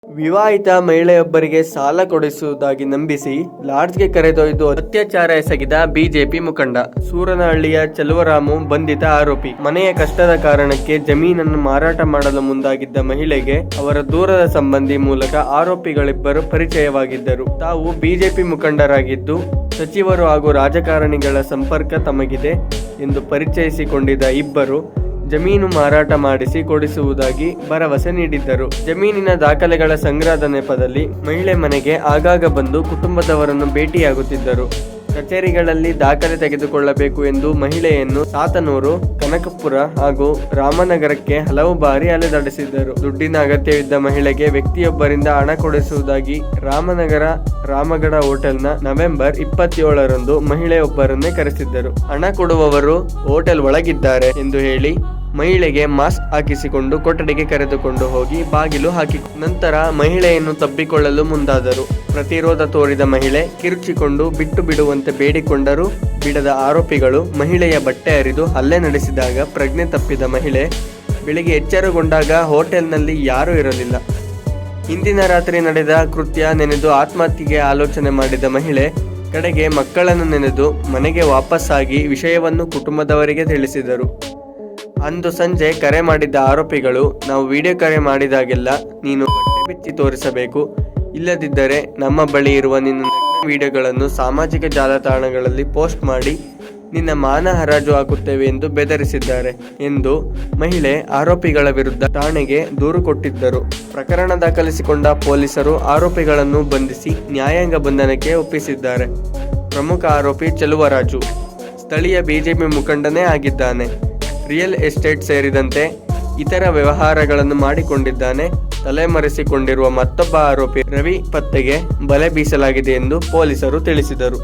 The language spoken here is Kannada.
ವಿವಾಹಿತ ಮಹಿಳೆಯೊಬ್ಬರಿಗೆ ಸಾಲ ಕೊಡಿಸುವುದಾಗಿ ನಂಬಿಸಿ ಲಾಡ್ಜ್ಗೆ ಕರೆದೊಯ್ದು ಅತ್ಯಾಚಾರ ಎಸಗಿದ ಬಿಜೆಪಿ ಮುಖಂಡ. ಸೂರನಹಳ್ಳಿಯ ಚೆಲುವರಾಮು ಬಂಧಿತ ಆರೋಪಿ. ಮನೆಯ ಕಷ್ಟದ ಕಾರಣಕ್ಕೆ ಜಮೀನನ್ನು ಮಾರಾಟ ಮಾಡಲು ಮುಂದಾಗಿದ್ದ ಮಹಿಳೆಗೆ ಅವರ ದೂರದ ಸಂಬಂಧಿ ಮೂಲಕ ಆರೋಪಿಗಳಿಬ್ಬರು ಪರಿಚಯವಾಗಿದ್ದರು. ತಾವು ಬಿಜೆಪಿ ಮುಖಂಡರಾಗಿದ್ದು ಸಚಿವರು ಹಾಗೂ ರಾಜಕಾರಣಿಗಳ ಸಂಪರ್ಕ ತಮಗಿದೆ ಎಂದು ಪರಿಚಯಿಸಿಕೊಂಡಿದ್ದ ಇಬ್ಬರು ಜಮೀನು ಮಾರಾಟ ಮಾಡಿಸಿ ಕೊಡಿಸುವುದಾಗಿ ಭರವಸೆ ನೀಡಿದ್ದರು. ಜಮೀನಿನ ದಾಖಲೆಗಳ ಸಂಗ್ರಹದ ನೆಪದಲ್ಲಿ ಮಹಿಳೆ ಮನೆಗೆ ಆಗಾಗ ಬಂದು ಕುಟುಂಬದವರನ್ನು ಭೇಟಿಯಾಗುತ್ತಿದ್ದರು. ಕಚೇರಿಗಳಲ್ಲಿ ದಾಖಲೆ ತೆಗೆದುಕೊಳ್ಳಬೇಕು ಎಂದು ಮಹಿಳೆಯನ್ನು ಸಾತನೂರು, ಕನಕಪುರ ಹಾಗೂ ರಾಮನಗರಕ್ಕೆ ಹಲವು ಬಾರಿ ಅಲೆದಾಡಿಸಿದ್ದರು. ದುಡ್ಡಿನ ಅಗತ್ಯವಿದ್ದ ಮಹಿಳೆಗೆ ವ್ಯಕ್ತಿಯೊಬ್ಬರಿಂದ ಹಣ ಕೊಡಿಸುವುದಾಗಿ ರಾಮನಗರ ರಾಮಗಢ ಹೋಟೆಲ್ನ ನವೆಂಬರ್ 27ರಂದು ಮಹಿಳೆಯೊಬ್ಬರನ್ನೇ ಕರೆಸಿದ್ದರು. ಹಣ ಕೊಡುವವರು ಹೋಟೆಲ್ ಒಳಗಿದ್ದಾರೆ ಎಂದು ಹೇಳಿ ಮಹಿಳೆಗೆ ಮಾಸ್ಕ್ ಹಾಕಿಸಿಕೊಂಡು ಕೊಠಡಿಗೆ ಕರೆದುಕೊಂಡು ಹೋಗಿ ಬಾಗಿಲು ಹಾಕಿ ನಂತರ ಮಹಿಳೆಯನ್ನು ತಬ್ಬಿಕೊಳ್ಳಲು ಮುಂದಾದರು. ಪ್ರತಿರೋಧ ತೋರಿದ ಮಹಿಳೆ ಕಿರುಚಿಕೊಂಡು ಬಿಟ್ಟು ಬಿಡುವಂತೆ ಬೇಡಿಕೊಂಡರೂ ಬಿಡದ ಆರೋಪಿಗಳು ಮಹಿಳೆಯ ಬಟ್ಟೆ ಹರಿದು ಹಲ್ಲೆ ನಡೆಸಿದಾಗ ಪ್ರಜ್ಞೆ ತಪ್ಪಿದ ಮಹಿಳೆ ಬೆಳಿಗ್ಗೆ ಎಚ್ಚರಗೊಂಡಾಗ ಹೋಟೆಲ್ನಲ್ಲಿ ಯಾರೂ ಇರಲಿಲ್ಲ. ಹಿಂದಿನ ರಾತ್ರಿ ನಡೆದ ಕೃತ್ಯ ನೆನೆದು ಆತ್ಮಹತ್ಯೆಗೆ ಆಲೋಚನೆ ಮಾಡಿದ ಮಹಿಳೆ ಕಡೆಗೆ ಮಕ್ಕಳನ್ನು ನೆನೆದು ಮನೆಗೆ ವಾಪಸ್ಸಾಗಿ ವಿಷಯವನ್ನು ಕುಟುಂಬದವರಿಗೆ ತಿಳಿಸಿದರು. ಅಂದು ಸಂಜೆ ಕರೆ ಮಾಡಿದ್ದ ಆರೋಪಿಗಳು, ನಾವು ವಿಡಿಯೋ ಕರೆ ಮಾಡಿದಾಗೆಲ್ಲ ನೀನು ಬಟ್ಟೆ ಬಿಚ್ಚಿ ತೋರಿಸಬೇಕು, ಇಲ್ಲದಿದ್ದರೆ ನಮ್ಮ ಬಳಿ ಇರುವ ನಿನ್ನ ನಗ್ನ ವಿಡಿಯೋಗಳನ್ನು ಸಾಮಾಜಿಕ ಜಾಲತಾಣಗಳಲ್ಲಿ ಪೋಸ್ಟ್ ಮಾಡಿ ನಿನ್ನ ಮಾನ ಹರಾಜು ಹಾಕುತ್ತೇವೆ ಎಂದು ಬೆದರಿಸಿದ್ದಾರೆ ಎಂದು ಮಹಿಳೆ ಆರೋಪಿಗಳ ವಿರುದ್ಧ ಠಾಣೆಗೆ ದೂರು ಕೊಟ್ಟಿದ್ದರು. ಪ್ರಕರಣ ದಾಖಲಿಸಿಕೊಂಡ ಪೊಲೀಸರು ಆರೋಪಿಗಳನ್ನು ಬಂಧಿಸಿ ನ್ಯಾಯಾಂಗ ಬಂಧನಕ್ಕೆ ಒಪ್ಪಿಸಿದ್ದಾರೆ. ಪ್ರಮುಖ ಆರೋಪಿ ಚೆಲುವರಾಜು ಸ್ಥಳೀಯ ಬಿಜೆಪಿ ಮುಖಂಡನೇ ಆಗಿದ್ದಾನೆ. ರಿಯಲ್ ಎಸ್ಟೇಟ್ ಸೇರಿದಂತೆ ಇತರ ವ್ಯವಹಾರಗಳನ್ನು ಮಾಡಿಕೊಂಡಿದ್ದಾನೆ. ತಲೆಮರೆಸಿಕೊಂಡಿರುವ ಮತ್ತೊಬ್ಬ ಆರೋಪಿ ರವಿ ಪತ್ತೆಗೆ ಬಲೆ ಬೀಸಲಾಗಿದೆ ಎಂದು ಪೊಲೀಸರು ತಿಳಿಸಿದರು.